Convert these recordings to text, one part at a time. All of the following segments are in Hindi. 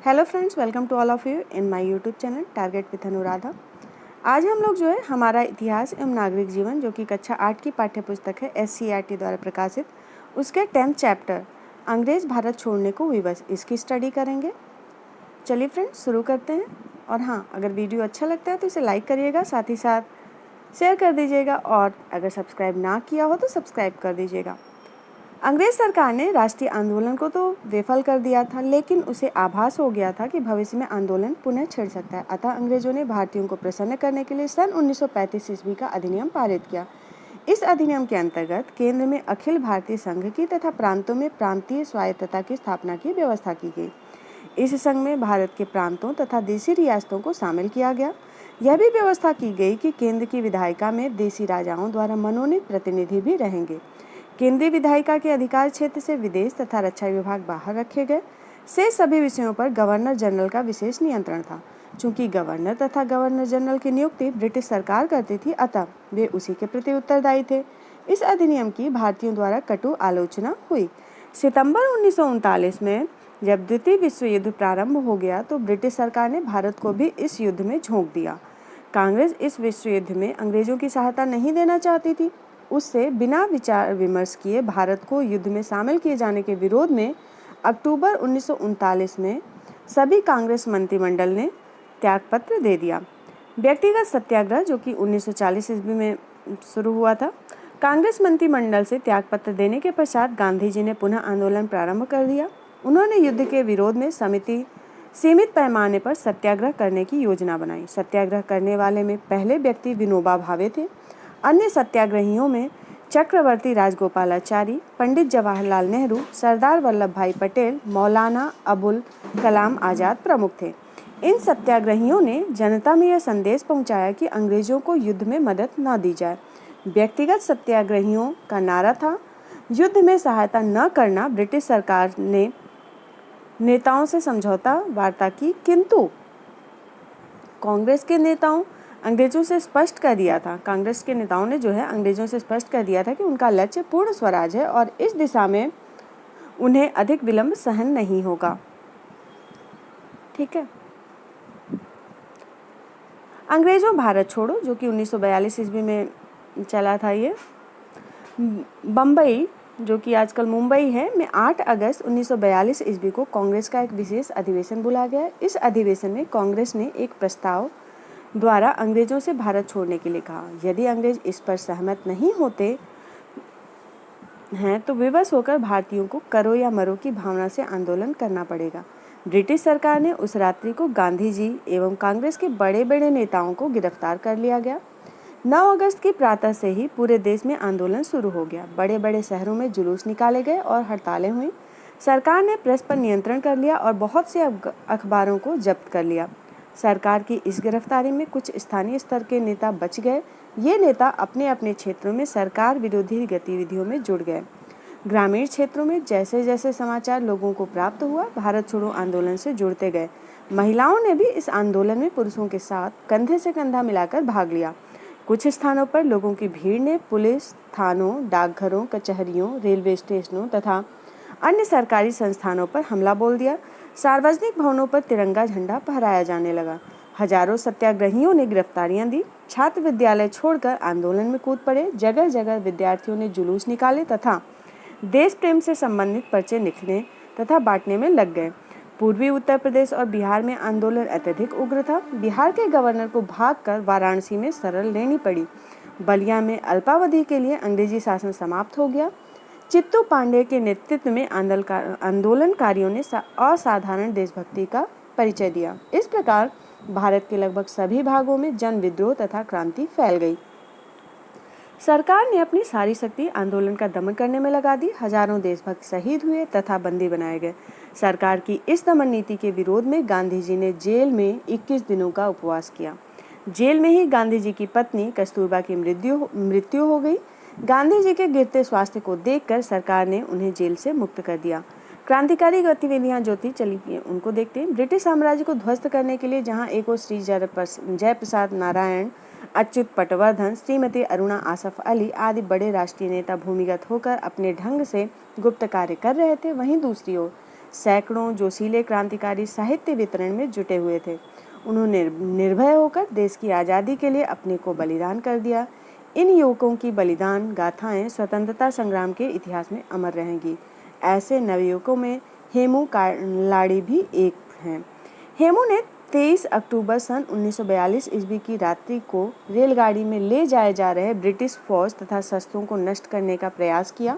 Hello friends, welcome to all of you in my YouTube channel target with Anuradha. आज हम लोग जो है हमारा इतिहास एवं नागरिक जीवन जो कि कक्षा 8 की पाठ्य पुस्तक है SCERT द्वारा प्रकाशित, उसके 10th चैप्टर अंग्रेज भारत छोड़ने को विवश इसकी स्टडी करेंगे। चलिए फ्रेंड्स शुरू करते हैं। और हाँ, अगर वीडियो अच्छा लगता है तो इसे लाइक करिएगा, साथ ही साथ शेयर कर दीजिएगा और अगर सब्सक्राइब ना किया हो तो सब्सक्राइब कर दीजिएगा। अंग्रेज सरकार ने राष्ट्रीय आंदोलन को तो विफल कर दिया था, लेकिन उसे आभास हो गया था कि भविष्य में आंदोलन पुनः छिड़ सकता है। अतः अंग्रेजों ने भारतीयों को प्रसन्न करने के लिए सन 1935 ईस्वी का अधिनियम पारित किया। इस अधिनियम के अंतर्गत केंद्र में अखिल भारतीय संघ की तथा प्रांतों में प्रांतीय स्वायत्तता की स्थापना की व्यवस्था की गई। इस संघ में भारत के प्रांतों तथा देशी रियासतों को शामिल किया गया। यह भी व्यवस्था की गई कि केंद्र की विधायिका में देशी राजाओं द्वारा मनोनीत प्रतिनिधि भी रहेंगे। केंद्रीय विधायिका के अधिकार क्षेत्र से विदेश तथा रक्षा विभाग बाहर रखे गए। से सभी विषयों पर गवर्नर जनरल का विशेष नियंत्रण था। चूंकि गवर्नर तथा गवर्नर जनरल की नियुक्ति ब्रिटिश सरकार करती थी, अतः वे उसी के प्रति उत्तरदायी थे। इस अधिनियम की भारतीयों द्वारा कटु आलोचना हुई। सितंबर 1939 में जब द्वितीय विश्व युद्ध प्रारंभ हो गया तो ब्रिटिश सरकार ने भारत को भी इस युद्ध में झोंक दिया। कांग्रेस इस विश्व युद्ध में अंग्रेजों की सहायता नहीं देना चाहती थी। उससे बिना विचार विमर्श किए भारत को युद्ध में शामिल किए जाने के विरोध में अक्टूबर 1939 में सभी कांग्रेस मंत्रिमंडल ने त्यागपत्र दे दिया। व्यक्तिगत सत्याग्रह जो कि 1940 ईस्वी में शुरू हुआ था, कांग्रेस मंत्रिमंडल से त्यागपत्र देने के पश्चात गांधी जी ने पुनः आंदोलन प्रारंभ कर दिया। उन्होंने युद्ध के विरोध में सीमित पैमाने पर सत्याग्रह करने की योजना बनाई। सत्याग्रह करने वाले में पहले व्यक्ति विनोबा भावे थे। अन्य सत्याग्रहियों में चक्रवर्ती राजगोपालाचारी, पंडित जवाहरलाल नेहरू, सरदार वल्लभ भाई पटेल, मौलाना अबुल कलाम आजाद प्रमुख थे। इन सत्याग्रहियों ने जनता में यह संदेश पहुंचाया कि अंग्रेजों को युद्ध में मदद न दी जाए। व्यक्तिगत सत्याग्रहियों का नारा था युद्ध में सहायता न करना। ब्रिटिश सरकार ने नेताओं से समझौता वार्ता की, किंतु कांग्रेस के नेताओं अंग्रेजों से स्पष्ट कर दिया था। कांग्रेस के नेताओं ने जो है अंग्रेजों से स्पष्ट कर दिया था कि उनका लक्ष्य पूर्ण स्वराज है और इस दिशा में उन्हें अधिक विलंब सहन नहीं होगा। ठीक है। अंग्रेजों भारत छोड़ो जो कि 1942 ईस्वी में चला था, ये बम्बई जो कि आजकल मुंबई है में 8 अगस्त 1942 ईस्वी को कांग्रेस का एक विशेष अधिवेशन बुलाया गया। इस अधिवेशन में कांग्रेस ने एक प्रस्ताव द्वारा अंग्रेजों से भारत छोड़ने के लिए कहा। यदि अंग्रेज इस पर सहमत नहीं होते हैं तो विवश होकर भारतीयों को करो या मरो की भावना से आंदोलन करना पड़ेगा। ब्रिटिश सरकार ने उस रात्रि को गांधी जी एवं कांग्रेस के बड़े बड़े नेताओं को गिरफ्तार कर लिया गया। 9 अगस्त की प्रातः से ही पूरे देश में आंदोलन शुरू हो गया। बड़े बड़े शहरों में जुलूस निकाले गए और हड़तालें हुई। सरकार ने प्रेस पर नियंत्रण कर लिया और बहुत से अखबारों को जब्त कर लिया। सरकार की इस गिरफ्तारी में कुछ स्थानीय स्तर के नेता बच गए। ये नेता अपने अपने क्षेत्रों में सरकार विरोधी गतिविधियों में जुड़ गए। ग्रामीण क्षेत्रों में जैसे जैसे समाचार लोगों को प्राप्त हुआ, भारत छोड़ो आंदोलन से जुड़ते गए। महिलाओं ने भी इस आंदोलन में पुरुषों के साथ कंधे से कंधा मिलाकर भाग लिया। कुछ स्थानों पर लोगों की भीड़ ने पुलिस थानों, डाकघरों, कचहरियों, रेलवे स्टेशनों तथा अन्य सरकारी संस्थानों पर हमला बोल दिया। सार्वजनिक भवनों पर तिरंगा झंडा फहराया जाने लगा। हजारों सत्याग्रहियों ने गिरफ्तारियां दी। छात्र विद्यालय छोड़कर आंदोलन में कूद पड़े। जगह जगह विद्यार्थियों ने जुलूस निकाले तथा देश प्रेम से संबंधित पर्चे लिखने तथा बांटने में लग गए। पूर्वी उत्तर प्रदेश और बिहार में आंदोलन अत्यधिक उग्र था। बिहार के गवर्नर को भागकर वाराणसी में शरण लेनी पड़ी। बलिया में अल्पावधि के लिए अंग्रेजी शासन समाप्त हो गया। चित्तू पांडे के नेतृत्व में आंदोलनकारियों ने असाधारण देशभक्ति का परिचय दिया। इस प्रकार भारत के लगभग सभी भागों में जन विद्रोह तथा क्रांति फैल गई। सरकार ने अपनी सारी शक्ति आंदोलन का दमन करने में लगा दी। हजारों देशभक्त शहीद हुए तथा बंदी बनाए गए। सरकार की इस दमन नीति के विरोध में गांधी जी ने जेल में 21 दिनों का उपवास किया। जेल में ही गांधी जी की पत्नी कस्तूरबा की मृत्यु हो गई। गांधी जी के गिरते स्वास्थ्य को देखकर सरकार ने उन्हें जेल से मुक्त कर दिया। क्रांतिकारी गतिविधियां जो थी चली उनको देखते हैं। ब्रिटिश साम्राज्य को ध्वस्त करने के लिए जहां एक और श्री जयप्रसाद नारायण, अच्युत पटवर्धन, श्रीमती अरुणा आसफ अली आदि बड़े राष्ट्रीय नेता भूमिगत होकर अपने ढंग से गुप्त कार्य कर रहे थे, वहीं दूसरी ओर सैकड़ों जोशीले क्रांतिकारी साहित्य वितरण में जुटे हुए थे। उन्होंने निर्भय होकर देश की आज़ादी के लिए अपने को बलिदान कर दिया। इन युवकों की बलिदान गाथाएं स्वतंत्रता संग्राम के इतिहास में अमर रहेंगी। ऐसे नवयुवकों में हेमू कालाड़ी भी एक हैं। हेमू ने 23 अक्टूबर सन 1942 ईस्वी की रात्रि को रेलगाड़ी में ले जाए जा रहे ब्रिटिश फौज तथा शस्त्रों को नष्ट करने का प्रयास किया।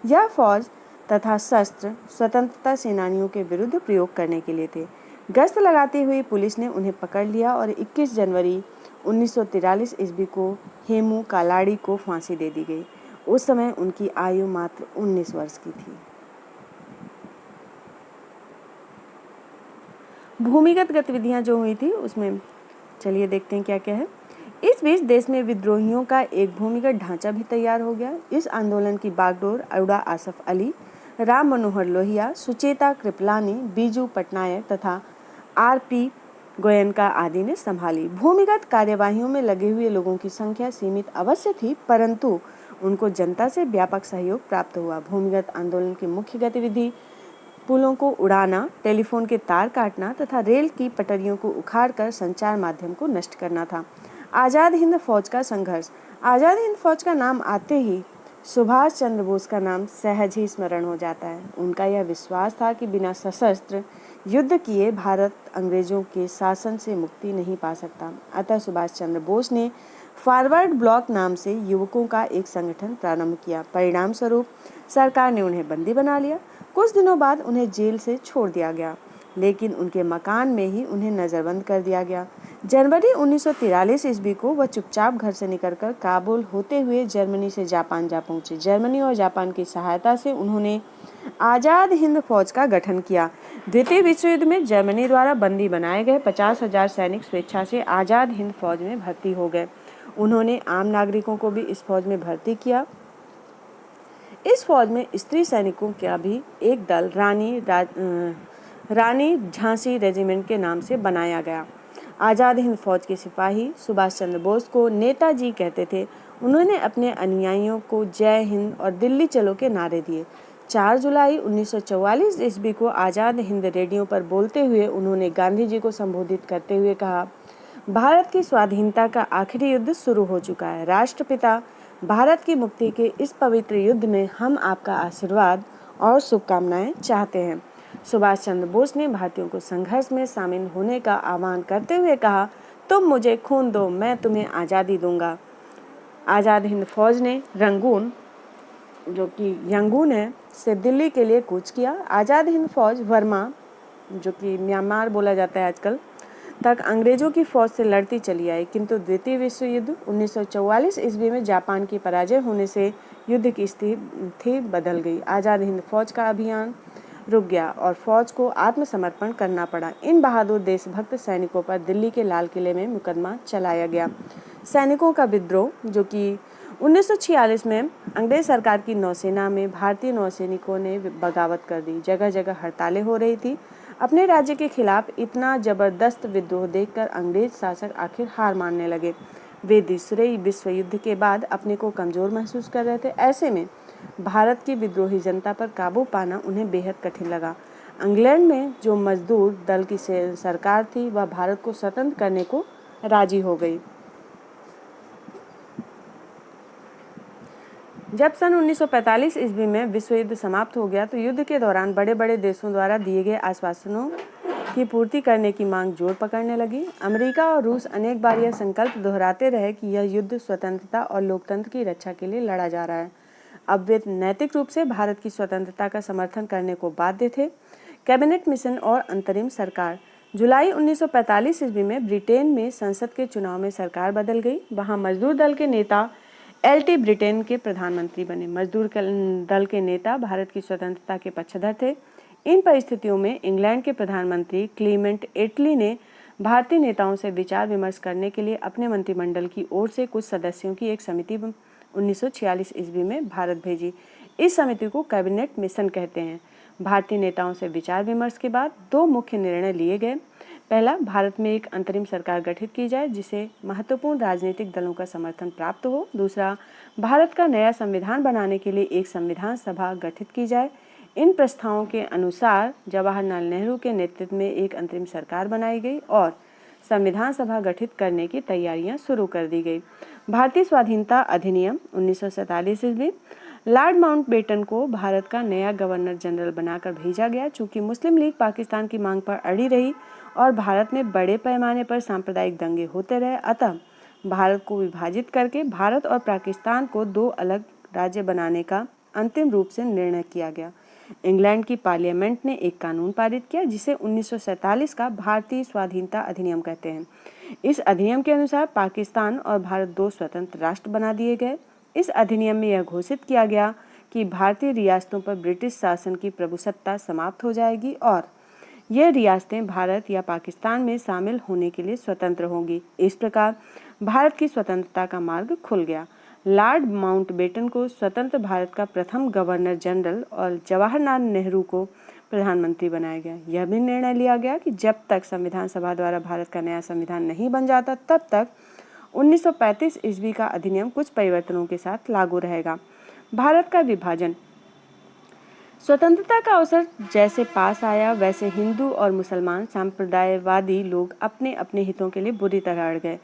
यह फौज तथा शस्त्र स्वतंत्रता सेनानियों के विरुद्ध प्रयोग करने के लिए थे। गश्त लगाती हुई पुलिस ने उन्हें पकड़ लिया और 21 जनवरी 1943 ईस्वी को हेमू कालाड़ी को फांसी दे दी गई। उस समय उनकी आयु मात्र 19 वर्ष की थी। भूमिगत गतिविधियां जो हुई थी उसमें चलिए देखते हैं क्या क्या है। इस बीच देश में विद्रोहियों का एक भूमिगत ढांचा भी तैयार हो गया। इस आंदोलन की बागडोर अरुणा आसफ अली, राम मनोहर लोहिया, सुचेता कृपलानी, बीजू पटनायक तथा आर.पी. गोयनका आदि ने संभाली। भूमिगत कार्यवाहियों में लगे हुए लोगों की संख्या सीमित अवश्य थी, परंतु उनको जनता से व्यापक सहयोग प्राप्त हुआ। भूमिगत आंदोलन की मुख्य गतिविधि पुलों को उड़ाना, टेलीफोन के तार काटना तथा रेल की पटरियों को उखाड़कर संचार माध्यम को नष्ट करना था। आज़ाद हिंद फौज का संघर्ष। आज़ाद हिंद फौज का नाम आते ही सुभाष चंद्र बोस का नाम सहज ही स्मरण हो जाता है। उनका यह विश्वास था कि बिना सशस्त्र युद्ध किए भारत अंग्रेजों के शासन से मुक्ति नहीं पा सकता। अतः सुभाष चंद्र बोस ने फॉरवर्ड ब्लॉक नाम से युवकों का एक संगठन प्रारंभ किया। परिणाम स्वरूप सरकार ने उन्हें बंदी बना लिया। कुछ दिनों बाद उन्हें जेल से छोड़ दिया गया, लेकिन उनके मकान में ही उन्हें नजरबंद कर दिया गया। जनवरी 1943 ईस्वी को वह चुपचाप घर से निकलकर काबुल होते हुए जर्मनी से जापान जा पहुंचे। जर्मनी और जापान की सहायता से उन्होंने आज़ाद हिंद फौज का गठन किया। द्वितीय विश्व युद्ध में जर्मनी द्वारा बंदी बनाए गए 50,000 सैनिक स्वेच्छा से आज़ाद हिंद फौज में भर्ती हो गए। उन्होंने आम नागरिकों को भी इस फौज में भर्ती किया। इस फौज में स्त्री सैनिकों का भी एक दल रानी झांसी रेजिमेंट के नाम से बनाया गया। आज़ाद हिंद फौज के सिपाही सुभाष चंद्र बोस को नेताजी कहते थे। उन्होंने अपने अनुयायियों को जय हिंद और दिल्ली चलो के नारे दिए। 4 जुलाई 1944 ईस्वी को आज़ाद हिंद रेडियो पर बोलते हुए उन्होंने गांधी जी को संबोधित करते हुए कहा, भारत की स्वाधीनता का आखिरी युद्ध शुरू हो चुका है। राष्ट्रपिता भारत की मुक्ति के इस पवित्र युद्ध में हम आपका आशीर्वाद और शुभकामनाएं चाहते हैं। सुभाष चंद्र बोस ने भारतीयों को संघर्ष में शामिल होने का आह्वान करते हुए कहा, तुम मुझे खून दो, मैं तुम्हें आज़ादी दूंगा। आज़ाद हिंद फौज ने रंगून, जो कि यंगून है, से दिल्ली के लिए कूच किया। आज़ाद हिंद फौज वर्मा, जो कि म्यांमार बोला जाता है आजकल, तक अंग्रेजों की फौज से लड़ती चली आई, किंतु द्वितीय विश्व युद्ध 1944 ईस्वी में जापान की पराजय होने से युद्ध की स्थिति बदल गई। आज़ाद हिंद फौज का अभियान रुक गया और फौज को आत्मसमर्पण करना पड़ा। इन बहादुर देशभक्त सैनिकों पर दिल्ली के लाल किले में मुकदमा चलाया गया। सैनिकों का विद्रोह, जो कि 1946 में अंग्रेज सरकार की नौसेना में भारतीय नौसैनिकों ने बगावत कर दी। जगह जगह हड़तालें हो रही थी। अपने राज्य के खिलाफ इतना जबरदस्त विद्रोह देखकर अंग्रेज शासक आखिर हार मानने लगे। वे दूसरे विश्व युद्ध के बाद अपने को कमजोर महसूस कर रहे थे। ऐसे में भारत की विद्रोही जनता पर काबू पाना उन्हें बेहद कठिन लगा। इंग्लैंड में जो मजदूर दल की सरकार थी, वह भारत को स्वतंत्र करने को राजी हो गई। जब सन 1945 ईस्वी में विश्व युद्ध समाप्त हो गया तो युद्ध के दौरान बड़े बड़े देशों द्वारा दिए गए आश्वासनों की पूर्ति करने की मांग जोर पकड़ने लगी। अमेरिका और रूस अनेक बार यह संकल्प दोहराते रहे कि यह युद्ध स्वतंत्रता और लोकतंत्र की रक्षा के लिए लड़ा जा रहा है। अब वे नैतिक रूप से भारत की स्वतंत्रता का समर्थन करने को बाध्य थे। कैबिनेट मिशन और अंतरिम सरकार। जुलाई 1945 ईस्वी में ब्रिटेन में संसद के चुनाव में सरकार बदल गई। वहां मजदूर दल के नेता एल.टी. ब्रिटेन के प्रधानमंत्री बने। मजदूर दल के नेता भारत की स्वतंत्रता के पक्षधर थे। इन परिस्थितियों में इंग्लैंड के प्रधानमंत्री क्लीमेंट एटली ने भारतीय नेताओं से विचार विमर्श करने के लिए अपने मंत्रिमंडल की ओर से कुछ सदस्यों की एक समिति 1946 ईस्वी में भारत भेजी। इस समिति को कैबिनेट मिशन कहते हैं। भारतीय नेताओं से विचार विमर्श के बाद 2 मुख्य निर्णय लिए गए। पहला, भारत में एक अंतरिम सरकार गठित की जाए जिसे महत्वपूर्ण राजनीतिक दलों का समर्थन प्राप्त हो। दूसरा, भारत का नया संविधान बनाने के लिए एक संविधान सभा गठित की जाए। इन प्रस्तावों के अनुसार जवाहरलाल नेहरू के नेतृत्व में एक अंतरिम सरकार बनाई गई और संविधान सभा गठित करने की तैयारियां शुरू कर दी गई। भारतीय स्वाधीनता अधिनियम 1947 ईस्वी लॉर्ड माउंटबेटन को भारत का नया गवर्नर जनरल बनाकर भेजा गया। चूंकि मुस्लिम लीग पाकिस्तान की मांग पर अड़ी रही और भारत में बड़े पैमाने पर सांप्रदायिक दंगे होते रहे, अतः भारत को विभाजित करके भारत और पाकिस्तान को दो अलग राज्य बनाने का अंतिम रूप से निर्णय किया गया। इंग्लैंड की पार्लियामेंट ने एक कानून पारित किया जिसे 1947 का भारतीय स्वाधीनता अधिनियम कहते हैं। इस अधिनियम के अनुसार पाकिस्तान और भारत दो स्वतंत्र राष्ट्र बना दिए गए। इस अधिनियम में यह घोषित किया गया कि भारतीय रियासतों पर ब्रिटिश शासन की प्रभुसत्ता समाप्त हो जाएगी और यह रियासतें भारत या पाकिस्तान में शामिल होने के लिए स्वतंत्र होंगी। इस प्रकार भारत की स्वतंत्रता का मार्ग खुल गया। लॉर्ड माउंटबेटन को स्वतंत्र भारत का प्रथम गवर्नर जनरल और जवाहरलाल नेहरू को प्रधानमंत्री बनाया गया। यह भी निर्णय लिया गया कि जब तक संविधान सभा द्वारा भारत का नया संविधान नहीं बन जाता तब तक 1935 ईस्वी का अधिनियम कुछ परिवर्तनों के साथ लागू रहेगा। भारत का विभाजन। स्वतंत्रता का अवसर जैसे पास आया वैसे हिंदू और मुसलमान सांप्रदायवादी लोग अपने अपने हितों के लिए बुरी तरह अड़ गए।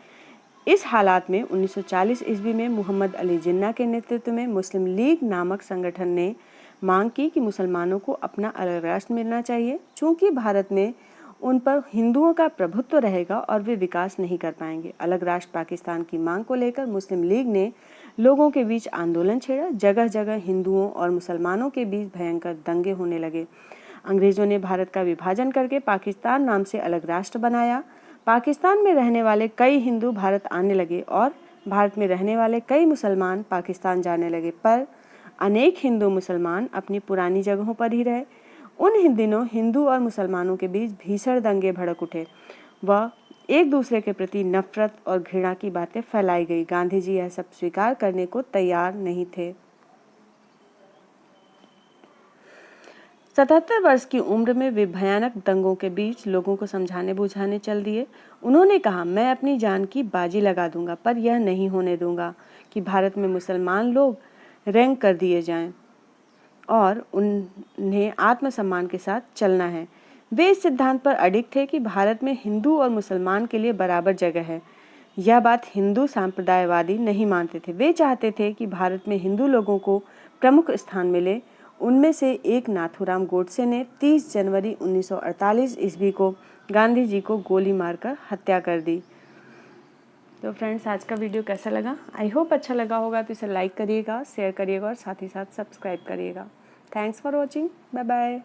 इस हालात में 1940 ईस्वी में मोहम्मद अली जिन्ना के नेतृत्व में मुस्लिम लीग नामक संगठन ने मांग की कि मुसलमानों को अपना अलग राष्ट्र मिलना चाहिए। चूंकि भारत में उन पर हिंदुओं का प्रभुत्व रहेगा और वे विकास नहीं कर पाएंगे। अलग राष्ट्र पाकिस्तान की मांग को लेकर मुस्लिम लीग ने लोगों के बीच आंदोलन छेड़ा। जगह जगह हिंदुओं और मुसलमानों के बीच भयंकर दंगे होने लगे। अंग्रेजों ने भारत का विभाजन करके पाकिस्तान नाम से अलग राष्ट्र बनाया। पाकिस्तान में रहने वाले कई हिंदू भारत आने लगे और भारत में रहने वाले कई मुसलमान पाकिस्तान जाने लगे, पर अनेक हिंदू मुसलमान अपनी पुरानी जगहों पर ही रहे। उन दिनों हिंदू और मुसलमानों के बीच भीषण दंगे भड़क उठे व एक दूसरे के प्रति नफरत और घृणा की बातें फैलाई गई। गांधी जी यह सब स्वीकार करने को तैयार नहीं थे। 77 वर्ष की उम्र में वे भयानक दंगों के बीच लोगों को समझाने बुझाने चल दिए। उन्होंने कहा, मैं अपनी जान की बाजी लगा दूंगा पर यह नहीं होने दूंगा कि भारत में मुसलमान लोग रैंक कर दिए जाएं और उन्हें आत्मसम्मान के साथ चलना है। वे इस सिद्धांत पर अडिग थे कि भारत में हिंदू और मुसलमान के लिए बराबर जगह है। यह बात हिंदू सांप्रदायवादी नहीं मानते थे। वे चाहते थे कि भारत में हिंदू लोगों को प्रमुख स्थान मिले। उनमें से एक नाथूराम गोडसे ने 30 जनवरी 1948 ईस्वी को गांधी जी को गोली मारकर हत्या कर दी। तो फ्रेंड्स, आज का वीडियो कैसा लगा? आई होप अच्छा लगा होगा, तो इसे लाइक करिएगा, शेयर करिएगा और साथ ही साथ सब्सक्राइब करिएगा। Thanks for watching. Bye bye.